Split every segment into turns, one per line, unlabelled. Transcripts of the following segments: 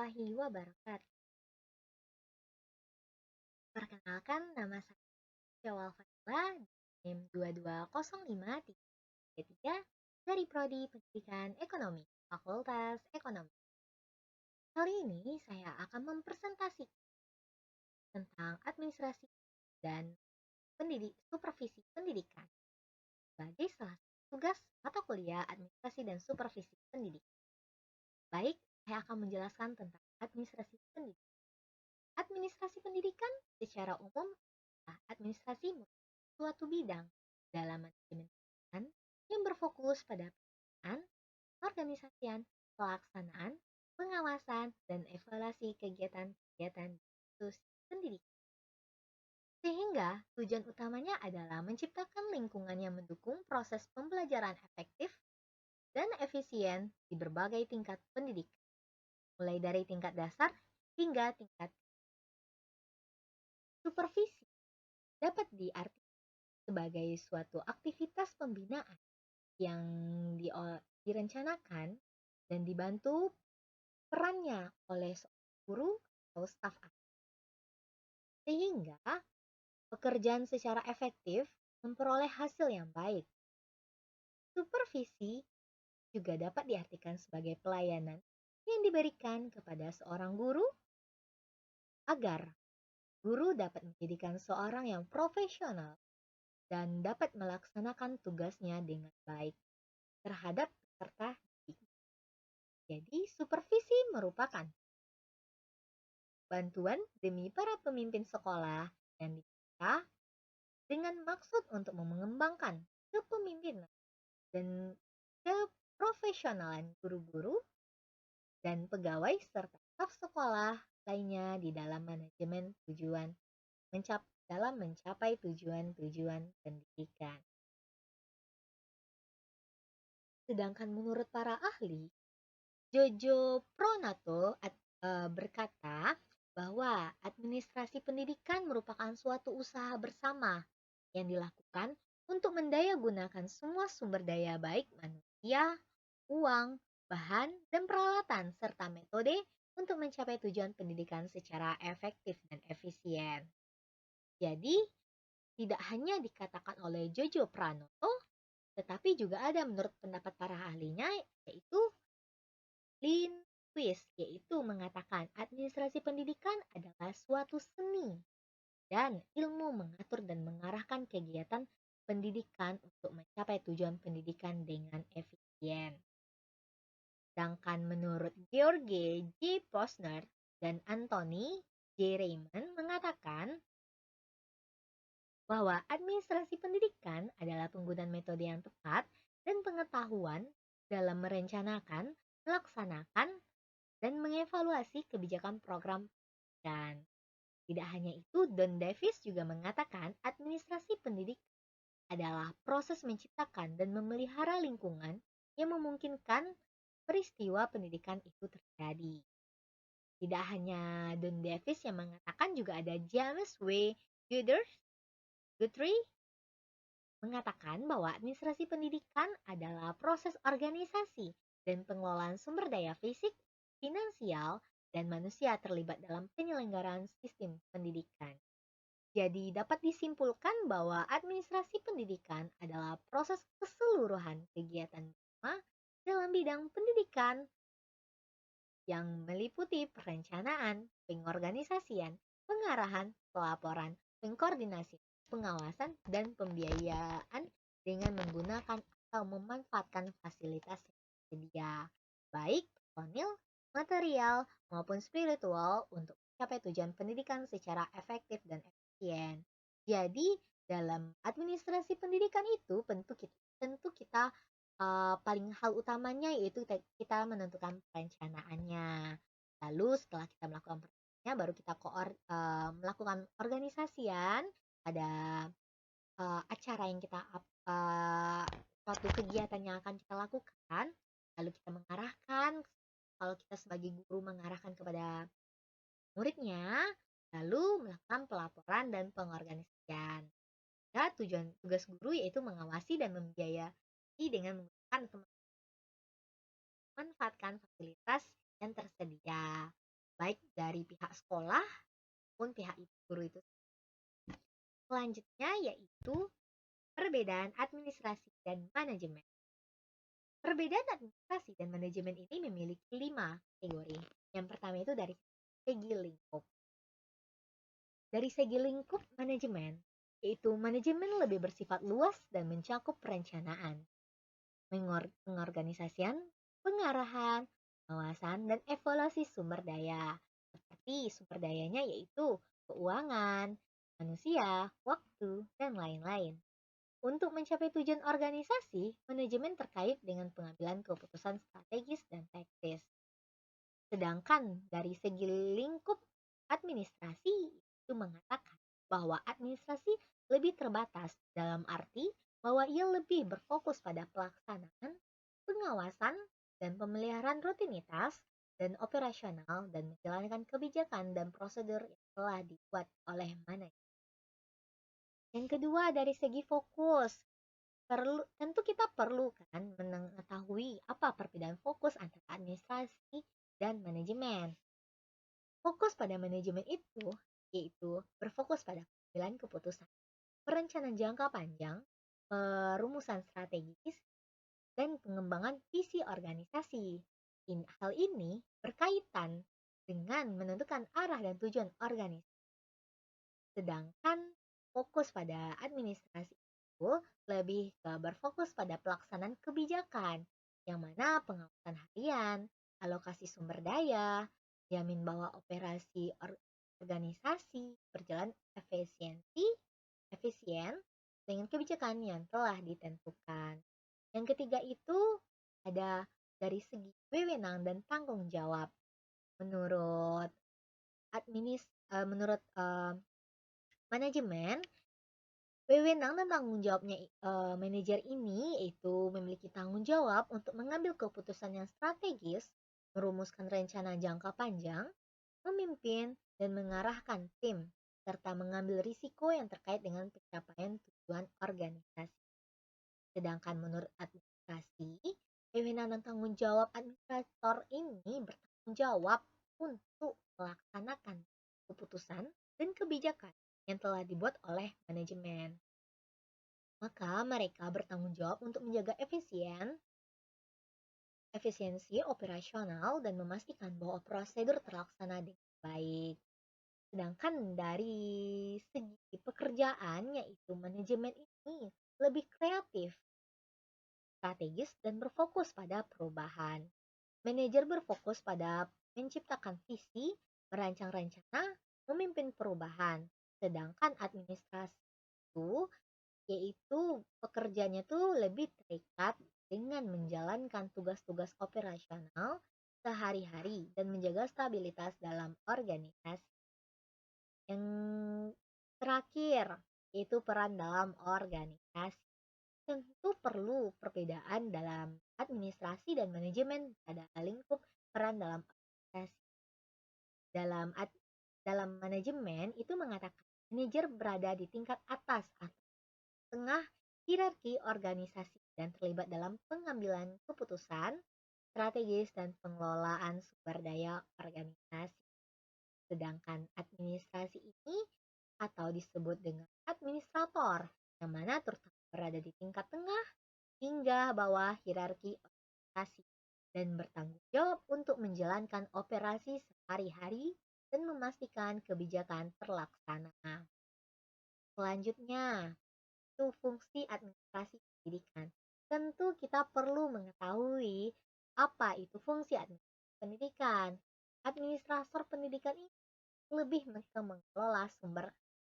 warahmatullahi wabarakatuh. Perkenalkan, nama saya Syawal Fadila, NIM 2205333 dari Prodi Pendidikan Ekonomi, Fakultas Ekonomi. Kali ini saya akan mempresentasikan tentang administrasi dan supervisi pendidikan sebagai salah satu tugas mata kuliah administrasi dan supervisi pendidikan. Baik, saya akan menjelaskan tentang administrasi pendidikan. Administrasi pendidikan secara umum adalah administrasi suatu bidang dalam manajemen pendidikan yang berfokus pada pelaksanaan, organisasian, pelaksanaan, pengawasan, dan evaluasi kegiatan-kegiatan institusi pendidikan. Sehingga tujuan utamanya adalah menciptakan lingkungan yang mendukung proses pembelajaran efektif dan efisien di berbagai tingkat pendidikan, mulai dari tingkat dasar hingga tingkat supervisi. Dapat diartikan sebagai suatu aktivitas pembinaan yang direncanakan dan dibantu perannya oleh seorang guru atau staf ahli. Sehingga pekerjaan secara efektif memperoleh hasil yang baik. Supervisi juga dapat diartikan sebagai pelayanan yang diberikan kepada seorang guru agar guru dapat menjadikan seorang yang profesional dan dapat melaksanakan tugasnya dengan baik terhadap peserta didik. Jadi, supervisi merupakan bantuan demi para pemimpin sekolah yang diminta dengan maksud untuk mengembangkan kepemimpinan dan keprofesionalan guru-guru dan pegawai serta staf sekolah lainnya di dalam manajemen dalam mencapai tujuan-tujuan pendidikan. Sedangkan menurut para ahli, Jojo Pronato berkata bahwa administrasi pendidikan merupakan suatu usaha bersama yang dilakukan untuk mendayagunakan semua sumber daya baik manusia, uang, bahan, dan peralatan serta metode untuk mencapai tujuan pendidikan secara efektif dan efisien. Jadi, tidak hanya dikatakan oleh Jojo Pranoto, tetapi juga ada menurut pendapat para ahlinya, yaitu Lindqvist, yaitu mengatakan administrasi pendidikan adalah suatu seni dan ilmu mengatur dan mengarahkan kegiatan pendidikan untuk mencapai tujuan pendidikan dengan efisien. Sedangkan menurut George J. Posner dan Anthony J. Raymond mengatakan bahwa administrasi pendidikan adalah penggunaan metode yang tepat dan pengetahuan dalam merencanakan, melaksanakan, dan mengevaluasi kebijakan program pendidikan. Tidak hanya itu, Don Davis juga mengatakan administrasi pendidikan adalah proses menciptakan dan memelihara lingkungan yang memungkinkan peristiwa pendidikan itu terjadi. Tidak hanya Don Davis yang mengatakan, juga ada James W. Guthrie mengatakan bahwa administrasi pendidikan adalah proses organisasi dan pengelolaan sumber daya fisik, finansial, dan manusia terlibat dalam penyelenggaraan sistem pendidikan. Jadi dapat disimpulkan bahwa administrasi pendidikan adalah proses keseluruhan kegiatan dalam bidang pendidikan yang meliputi perencanaan, pengorganisasian, pengarahan, pelaporan, pengkoordinasian, pengawasan, dan pembiayaan dengan menggunakan atau memanfaatkan fasilitas yang tersedia, baik personil, material, maupun spiritual untuk mencapai tujuan pendidikan secara efektif dan efisien. Jadi, dalam administrasi pendidikan itu tentu kita paling hal utamanya yaitu kita menentukan perencanaannya. Lalu setelah kita melakukan perencanaannya, baru kita melakukan organisasian, ada acara yang kita suatu kegiatan yang akan kita lakukan, lalu kita mengarahkan, kalau kita sebagai guru mengarahkan kepada muridnya, lalu melakukan pelaporan dan pengorganisasian. Nah, tugas guru yaitu mengawasi dan membiayai dengan menggunakan atau memanfaatkan fasilitas yang tersedia. baik dari pihak sekolah maupun pihak guru itu. Selanjutnya yaitu perbedaan administrasi dan manajemen. Perbedaan administrasi dan manajemen ini memiliki 5 kategori. Yang pertama itu dari segi lingkup. Dari segi lingkup manajemen, yaitu manajemen lebih bersifat luas dan mencakup perencanaan, pengorganisasian, pengarahan, pengawasan, dan evaluasi sumber daya. Seperti sumber dayanya yaitu keuangan, manusia, waktu, dan lain-lain. Untuk mencapai tujuan organisasi, manajemen terkait dengan pengambilan keputusan strategis dan taktis. Sedangkan dari segi lingkup administrasi itu mengatakan bahwa administrasi lebih terbatas dalam arti bahwa ia lebih berfokus pada pelaksanaan, pengawasan, dan pemeliharaan rutinitas dan operasional dan menjalankan kebijakan dan prosedur yang telah dibuat oleh manajemen. Yang kedua dari segi fokus, tentu kita perlu kan mengetahui apa perbedaan fokus antara administrasi dan manajemen. Fokus pada manajemen itu yaitu berfokus pada pengambilan keputusan, perencanaan jangka panjang, perumusan strategis, dan pengembangan visi organisasi. Hal ini berkaitan dengan menentukan arah dan tujuan organisasi. Sedangkan fokus pada administrasi itu lebih berfokus pada pelaksanaan kebijakan, yang mana pengawasan harian, alokasi sumber daya, jamin bahwa operasi organisasi berjalan efisien dengan kebijakan yang telah ditentukan. Yang ketiga itu ada dari segi wewenang dan tanggung jawab. Menurut manajemen, wewenang dan tanggung jawabnya manajer ini itu memiliki tanggung jawab untuk mengambil keputusan yang strategis, merumuskan rencana jangka panjang, memimpin dan mengarahkan tim, serta mengambil risiko yang terkait dengan pencapaian tujuan organisasi. Sedangkan menurut administrasi, wewenang dan tanggung jawab administrator ini bertanggung jawab untuk melaksanakan keputusan dan kebijakan yang telah dibuat oleh manajemen. Maka mereka bertanggung jawab untuk menjaga efisiensi operasional dan memastikan bahwa prosedur terlaksana dengan baik. Sedangkan dari segi pekerjaan yaitu manajemen ini lebih kreatif, strategis, dan berfokus pada perubahan. Manajer berfokus pada menciptakan visi, merancang rencana, memimpin perubahan. Sedangkan administrasi itu yaitu pekerjanya tuh lebih terikat dengan menjalankan tugas-tugas operasional sehari-hari dan menjaga stabilitas dalam organisasi. Yang terakhir, yaitu peran dalam organisasi. Tentu perlu perbedaan dalam administrasi dan manajemen pada lingkup peran dalam organisasi. Dalam manajemen itu mengatakan manajer berada di tingkat atas atau tengah hierarki organisasi dan terlibat dalam pengambilan keputusan strategis dan pengelolaan sumber daya organisasi. Sedangkan administrasi ini atau disebut dengan administrator, yang mana terutama berada di tingkat tengah hingga bawah hierarki organisasi dan bertanggung jawab untuk menjalankan operasi sehari-hari dan memastikan kebijakan terlaksana. Selanjutnya, itu fungsi administrasi pendidikan. Tentu kita perlu mengetahui apa itu fungsi administrasi pendidikan. Administrator pendidikan ini lebih mengelola sumber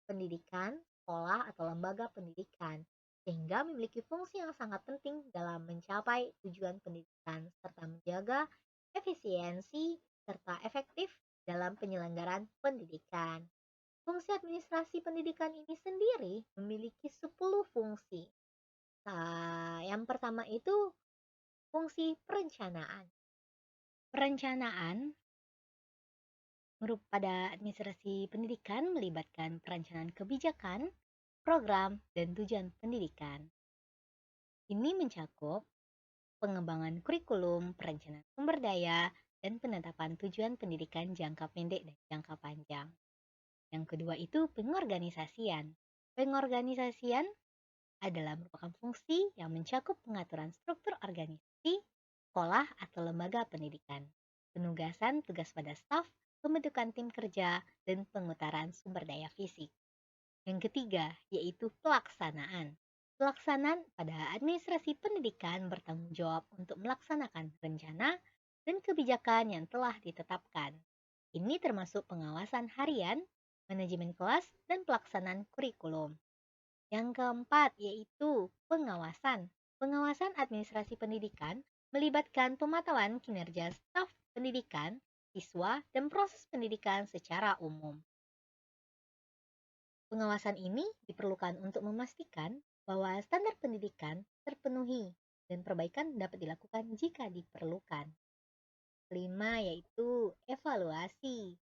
pendidikan, sekolah, atau lembaga pendidikan, sehingga memiliki fungsi yang sangat penting dalam mencapai tujuan pendidikan, serta menjaga efisiensi serta efektif dalam penyelenggaraan pendidikan. Fungsi administrasi pendidikan ini sendiri memiliki 10 fungsi. Yang pertama itu fungsi perencanaan. Perencanaan pada administrasi pendidikan melibatkan perencanaan kebijakan, program, dan tujuan pendidikan. Ini mencakup pengembangan kurikulum, perencanaan sumber daya, dan penetapan tujuan pendidikan jangka pendek dan jangka panjang. Yang kedua itu pengorganisasian. Pengorganisasian adalah merupakan fungsi yang mencakup pengaturan struktur organisasi, sekolah atau lembaga pendidikan, penugasan tugas pada staf, pembentukan tim kerja, dan pengutaran sumber daya fisik. Yang ketiga, yaitu pelaksanaan. Pelaksanaan pada administrasi pendidikan bertanggung jawab untuk melaksanakan rencana dan kebijakan yang telah ditetapkan. Ini termasuk pengawasan harian, manajemen kelas, dan pelaksanaan kurikulum. Yang keempat yaitu pengawasan. Pengawasan administrasi pendidikan melibatkan pemantauan kinerja staf pendidikan, siswa, dan proses pendidikan secara umum. Pengawasan ini diperlukan untuk memastikan bahwa standar pendidikan terpenuhi dan perbaikan dapat dilakukan jika diperlukan. Kelima yaitu evaluasi.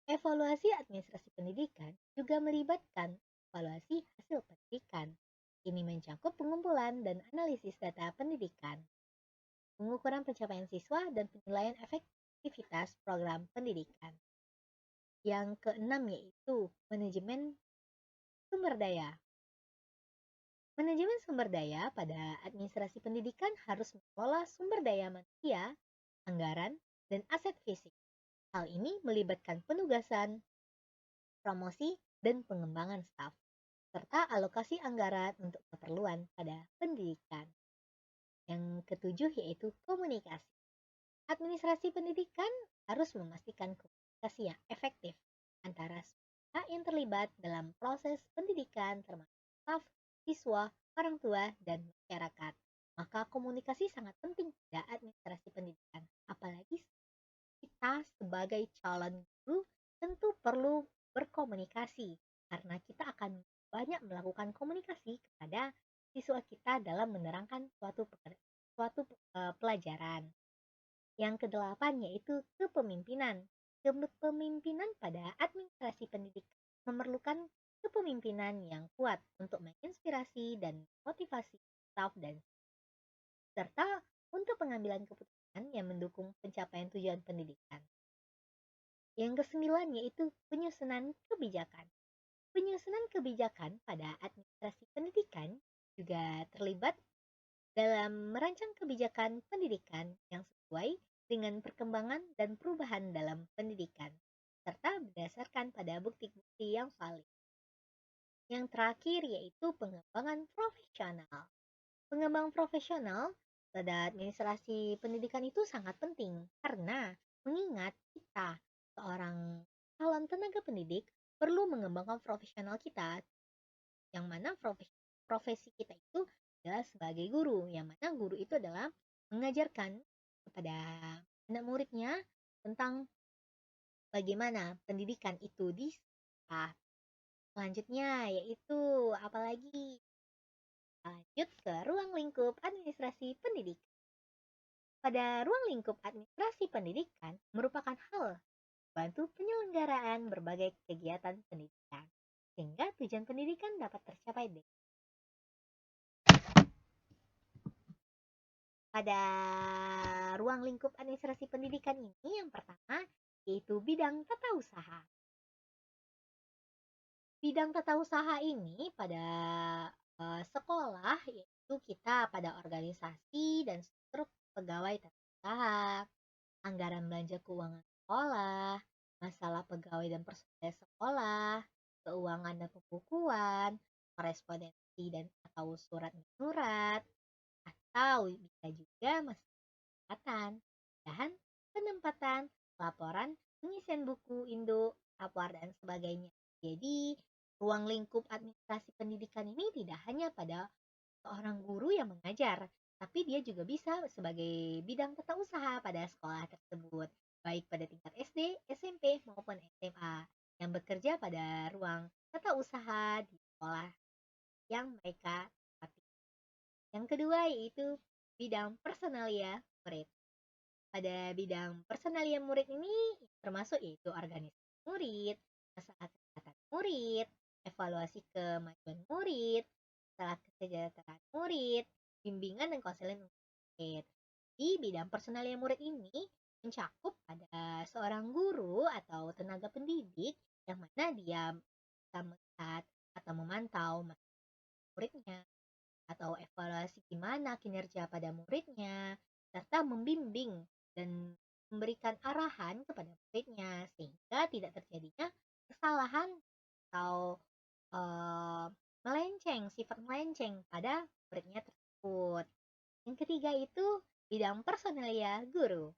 Evaluasi administrasi pendidikan juga melibatkan evaluasi hasil pendidikan. Ini mencakup pengumpulan dan analisis data pendidikan, pengukuran pencapaian siswa, dan penilaian efektivitas program pendidikan. Yang keenam yaitu manajemen sumber daya. Manajemen sumber daya pada administrasi pendidikan harus mengelola sumber daya manusia, anggaran, dan aset fisik. Hal ini melibatkan penugasan, promosi, dan pengembangan staf, serta alokasi anggaran untuk keperluan pada pendidikan. Yang ketujuh yaitu komunikasi. Administrasi pendidikan harus memastikan komunikasi yang efektif antara semua yang terlibat dalam proses pendidikan termasuk staf, siswa, orang tua, dan masyarakat. Maka komunikasi sangat penting pada administrasi pendidikan. Apalagi kita sebagai calon guru tentu perlu berkomunikasi karena kita akan banyak melakukan komunikasi kepada siswa kita dalam menerangkan suatu pelajaran. Yang kedelapan yaitu kepemimpinan. Kepemimpinan pada administrasi pendidikan memerlukan kepemimpinan yang kuat untuk menginspirasi dan motivasi staf dan serta untuk pengambilan keputusan yang mendukung pencapaian tujuan pendidikan. Yang kesembilan yaitu penyusunan kebijakan. Penyusunan kebijakan pada administrasi pendidikan juga terlibat dalam merancang kebijakan pendidikan yang sesuai dengan perkembangan dan perubahan dalam pendidikan, serta berdasarkan pada bukti-bukti yang valid. Yang terakhir yaitu pengembangan profesional. Pengembangan profesional pada administrasi pendidikan itu sangat penting karena mengingat kita seorang calon tenaga pendidik perlu mengembangkan profesional kita, yang mana profesi kita itu adalah sebagai guru, yang mana guru itu adalah mengajarkan kepada anak muridnya tentang bagaimana pendidikan itu di sekolah. Selanjutnya yaitu apalagi lanjut ke ruang lingkup administrasi pendidikan. Pada ruang lingkup administrasi pendidikan merupakan hal bantu penyelenggaraan berbagai kegiatan pendidikan sehingga tujuan pendidikan dapat tercapai. Pada ruang lingkup administrasi pendidikan ini yang pertama yaitu bidang tata usaha. Bidang tata usaha ini pada sekolah yaitu kita pada organisasi dan struktur pegawai tata usaha, anggaran belanja keuangan sekolah, masalah pegawai dan personel sekolah, keuangan dan pembukuan, korespondensi dan atau surat menyurat, atau bisa juga masalah kesehatan dan penempatan, laporan, pengisian buku induk, rapor dan sebagainya. Jadi, ruang lingkup administrasi pendidikan ini tidak hanya pada seorang guru yang mengajar, tapi dia juga bisa sebagai bidang tata usaha pada sekolah tersebut, baik pada tingkat SD, SMP, maupun SMA, yang bekerja pada ruang tata usaha di sekolah yang mereka tempati. Yang kedua yaitu bidang personalia murid. Pada bidang personalia murid ini termasuk yaitu organisasi murid, masalah kesehatan murid, evaluasi kemajuan murid, masalah kesejahteraan murid, bimbingan dan konseling murid. Di bidang personalia murid ini mencakup pada seorang guru atau tenaga pendidik yang mana dia bisa melihat atau memantau muridnya atau evaluasi gimana kinerja pada muridnya, serta membimbing dan memberikan arahan kepada muridnya sehingga tidak terjadinya kesalahan atau eh, sifat melenceng pada muridnya tersebut. Yang ketiga itu bidang personalia guru.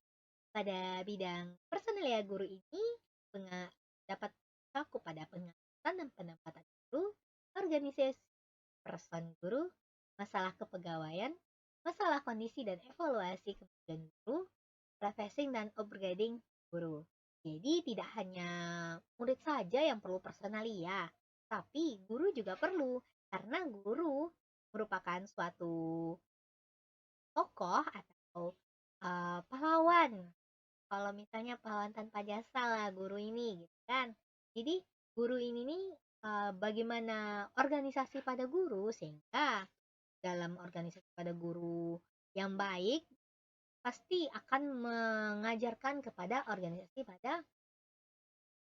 Pada bidang personalia guru ini dapat mencakup pada pengaturan dan penempatan guru, organisasi person guru, masalah kepegawaian, masalah kondisi dan evaluasi kemajuan guru, professing dan upgrading guru. Jadi tidak hanya murid saja yang perlu personalia, tapi guru juga perlu karena guru merupakan suatu tokoh atau pahlawan. Kalau misalnya pahlawan tanpa jasa lah guru ini gitu kan. Jadi guru ini nih bagaimana organisasi pada guru sehingga dalam organisasi pada guru yang baik pasti akan mengajarkan kepada organisasi pada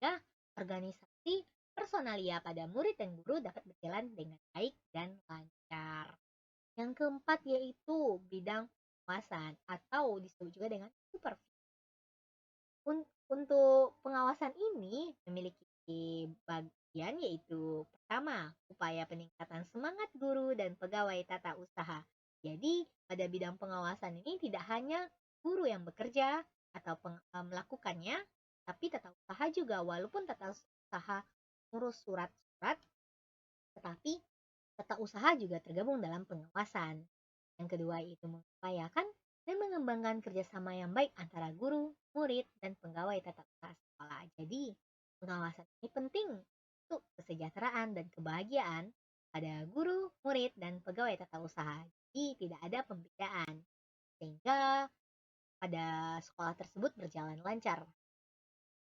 ya, organisasi personalia pada murid dan guru dapat berjalan dengan baik dan lancar. Yang keempat yaitu bidang pengawasan atau disebut juga dengan supervisi. Untuk pengawasan ini memiliki bagian yaitu pertama, upaya peningkatan semangat guru dan pegawai tata usaha. Jadi, pada bidang pengawasan ini tidak hanya guru yang bekerja atau melakukannya, tapi tata usaha juga walaupun tata usaha ngurus surat-surat, tetapi tata usaha juga tergabung dalam pengawasan. Yang kedua itu mengupayakan dan mengembangkan kerjasama yang baik antara guru, murid, dan pegawai tata usaha sekolah. Jadi, pengawasan ini penting untuk kesejahteraan dan kebahagiaan pada guru, murid, dan pegawai tata usaha. Jadi, tidak ada pembedaan. Sehingga pada sekolah tersebut berjalan lancar.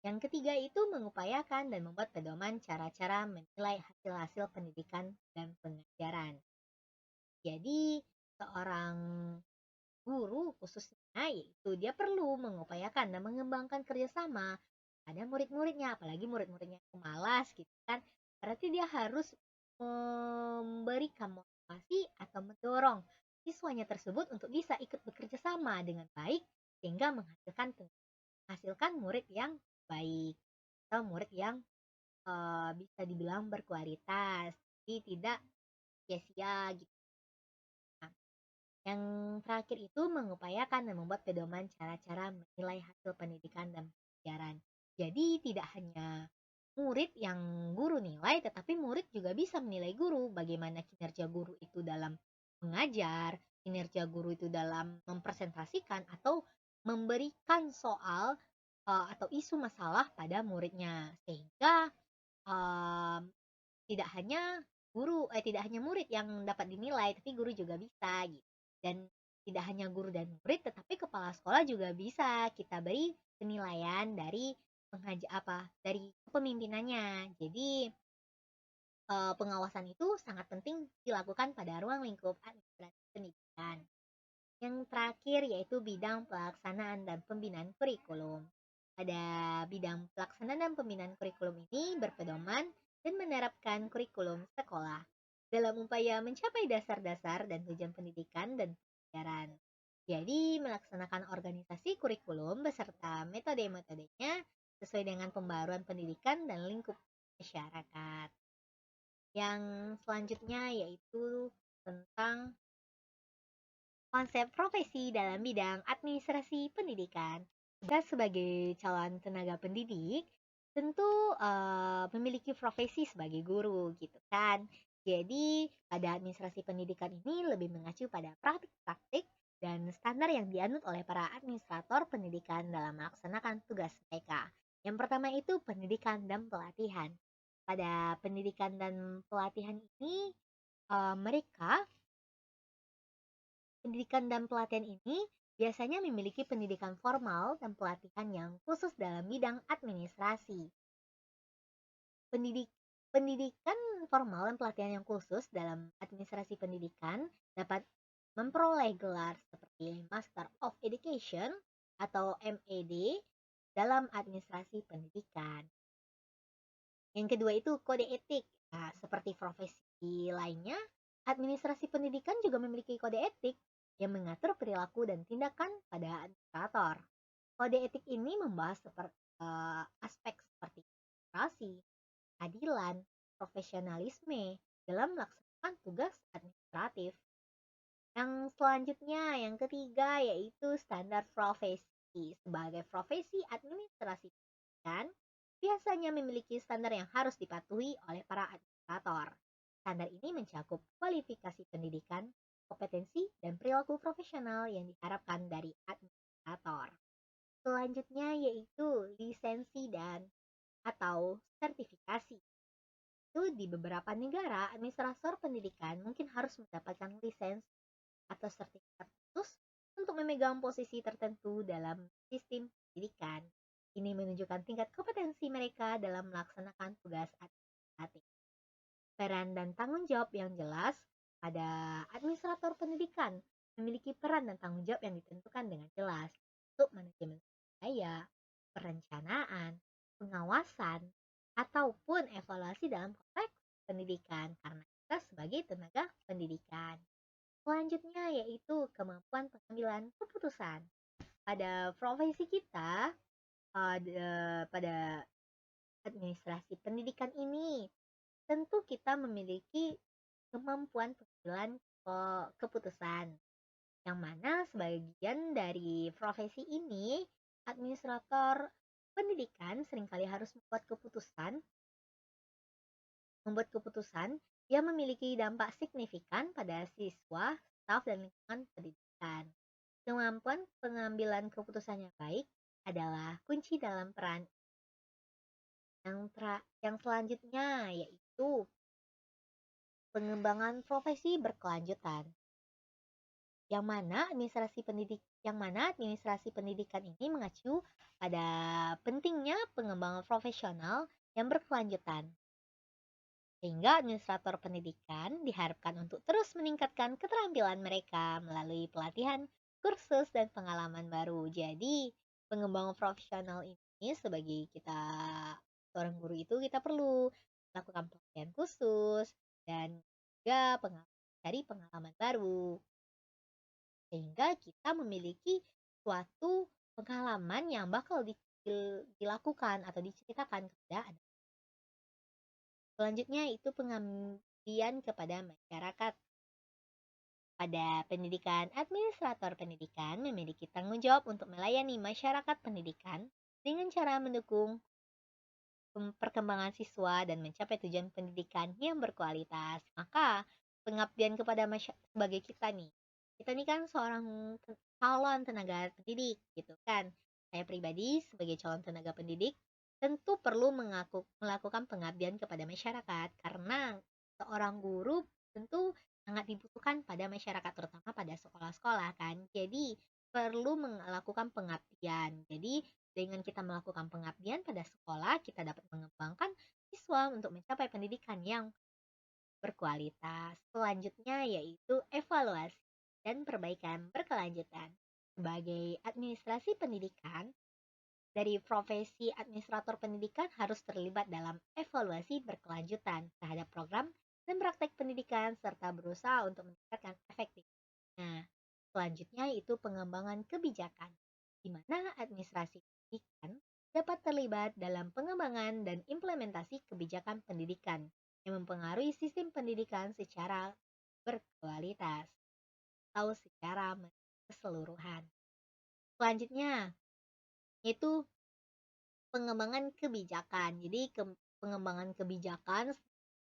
Yang ketiga itu mengupayakan dan membuat pedoman cara-cara menilai hasil-hasil pendidikan dan pengajaran. Jadi, seorang guru khususnya yaitu dia perlu mengupayakan dan mengembangkan kerjasama pada murid-muridnya, apalagi murid-muridnya yang malas gitu kan. Berarti dia harus memberikan motivasi atau mendorong siswanya tersebut untuk bisa ikut bekerja sama dengan baik sehingga menghasilkan murid yang baik atau murid yang bisa dibilang berkualitas, jadi tidak sia-sia gitu. Nah, yang terakhir itu mengupayakan dan membuat pedoman cara-cara menilai hasil pendidikan dan pelajaran. Jadi tidak hanya murid yang guru nilai, tetapi murid juga bisa menilai guru. Bagaimana kinerja guru itu dalam mengajar, kinerja guru itu dalam mempresentasikan atau memberikan soal atau isu masalah pada muridnya. Sehingga um, tidak hanya murid yang dapat dinilai, tapi guru juga bisa gitu. Dan tidak hanya guru dan murid, tetapi kepala sekolah juga bisa kita beri penilaian dari dari kepemimpinannya. Jadi pengawasan itu sangat penting dilakukan pada ruang lingkup administrasi pendidikan. Yang terakhir yaitu bidang pelaksanaan dan pembinaan kurikulum. Pada bidang pelaksanaan dan pembinaan kurikulum ini berpedoman dan menerapkan kurikulum sekolah dalam upaya mencapai dasar-dasar dan tujuan pendidikan dan pelajaran. Jadi, melaksanakan organisasi kurikulum beserta metode-metodenya sesuai dengan pembaruan pendidikan dan lingkup masyarakat. Yang selanjutnya yaitu tentang konsep profesi dalam bidang administrasi pendidikan. Kita sebagai calon tenaga pendidik tentu memiliki profesi sebagai guru gitu kan. Jadi pada administrasi pendidikan ini lebih mengacu pada praktik-praktik dan standar yang dianut oleh para administrator pendidikan dalam melaksanakan tugas mereka. Yang pertama itu pendidikan dan pelatihan. Pada pendidikan dan pelatihan ini mereka Pendidikan dan pelatihan ini biasanya memiliki pendidikan formal dan pelatihan yang khusus dalam bidang administrasi. Pendidikan formal dan pelatihan yang khusus dalam administrasi pendidikan dapat memperoleh gelar seperti Master of Education, atau MED dalam administrasi pendidikan. Yang kedua itu kode etik. Nah, seperti profesi lainnya, administrasi pendidikan juga memiliki kode etik yang mengatur perilaku dan tindakan pada administrator. Kode etik ini membahas aspek seperti administrasi, keadilan, profesionalisme dalam melaksanakan tugas administratif. Yang selanjutnya, yang ketiga yaitu standar profesi. Sebagai profesi administrasi pendidikan, biasanya memiliki standar yang harus dipatuhi oleh para administrator. Standar ini mencakup kualifikasi pendidikan, kompetensi, dan perilaku profesional yang diharapkan dari administrator. Selanjutnya yaitu lisensi dan atau sertifikasi. Itu di beberapa negara, administrator pendidikan mungkin harus mendapatkan lisensi atau sertifikat khusus untuk memegang posisi tertentu dalam sistem pendidikan. Ini menunjukkan tingkat kompetensi mereka dalam melaksanakan tugas administratif. Peran dan tanggung jawab yang jelas pada administrator pendidikan memiliki peran dan tanggung jawab yang ditentukan dengan jelas untuk manajemen biaya, perencanaan, pengawasan, ataupun evaluasi dalam konteks pendidikan karena kita sebagai tenaga pendidikan. Selanjutnya yaitu kemampuan pengambilan keputusan. Pada profesi kita, pada administrasi pendidikan ini, tentu kita memiliki kemampuan pengambilan keputusan. Yang mana sebagian dari profesi ini, administrator pendidikan seringkali harus membuat keputusan yang memiliki dampak signifikan pada siswa, staf, dan lingkungan pendidikan. Kemampuan pengambilan keputusan yang baik adalah kunci dalam peran. Yang selanjutnya yaitu pengembangan profesi berkelanjutan. Yang mana administrasi pendidikan ini mengacu pada pentingnya pengembangan profesional yang berkelanjutan. Sehingga administrator pendidikan diharapkan untuk terus meningkatkan keterampilan mereka melalui pelatihan, kursus, dan pengalaman baru. Jadi, pengembangan profesional ini sebagai kita seorang guru itu kita perlu melakukan pelatihan khusus dan juga cari pengalaman baru. Sehingga kita memiliki suatu pengalaman yang bakal dilakukan atau diceritakan kepada anak. Selanjutnya itu pengabdian kepada masyarakat. Pada pendidikan, administrator pendidikan memiliki tanggung jawab untuk melayani masyarakat pendidikan dengan cara mendukung perkembangan siswa dan mencapai tujuan pendidikan yang berkualitas. Maka pengabdian kepada sebagai kita nih kan seorang calon tenaga pendidik gitu kan. Saya pribadi sebagai calon tenaga pendidik tentu perlu melakukan pengabdian kepada masyarakat karena seorang guru tentu sangat dibutuhkan pada masyarakat terutama pada sekolah-sekolah kan. Jadi perlu melakukan pengabdian. Jadi dengan kita melakukan pengabdian pada sekolah, kita dapat mengembangkan siswa untuk mencapai pendidikan yang berkualitas. Selanjutnya yaitu evaluasi dan perbaikan berkelanjutan. Sebagai administrasi pendidikan, dari profesi administrator pendidikan harus terlibat dalam evaluasi berkelanjutan terhadap program dan praktek pendidikan serta berusaha untuk meningkatkan efektivitas. Nah, selanjutnya yaitu pengembangan kebijakan, di mana administrasi pendidikan dapat terlibat dalam pengembangan dan implementasi kebijakan pendidikan yang mempengaruhi sistem pendidikan secara berkualitas atau secara keseluruhan. Selanjutnya, yaitu pengembangan kebijakan. Jadi pengembangan kebijakan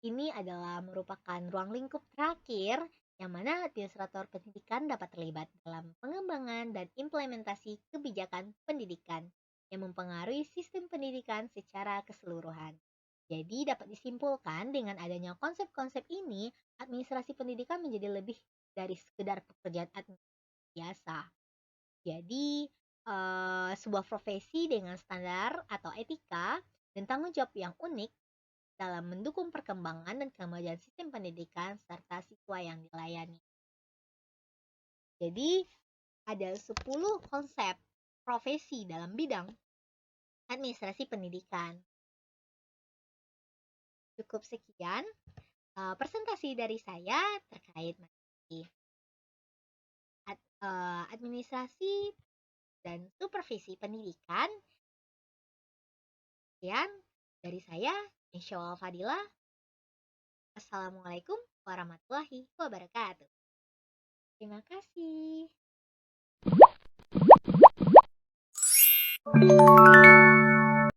ini adalah merupakan ruang lingkup terakhir yang mana administrator pendidikan dapat terlibat dalam pengembangan dan implementasi kebijakan pendidikan yang mempengaruhi sistem pendidikan secara keseluruhan. Jadi dapat disimpulkan dengan adanya konsep-konsep ini, administrasi pendidikan menjadi lebih dari sekedar pekerjaan administrasi biasa. Jadi sebuah profesi dengan standar atau etika dan tanggung jawab yang unik dalam mendukung perkembangan dan kemajuan sistem pendidikan serta siswa yang dilayani. Jadi ada 10 konsep profesi dalam bidang administrasi pendidikan. Cukup sekian presentasi dari saya terkait materi administrasi dan supervisi pendidikan. Sekian dari saya, Insya Fadila. Assalamualaikum warahmatullahi wabarakatuh. Terima kasih.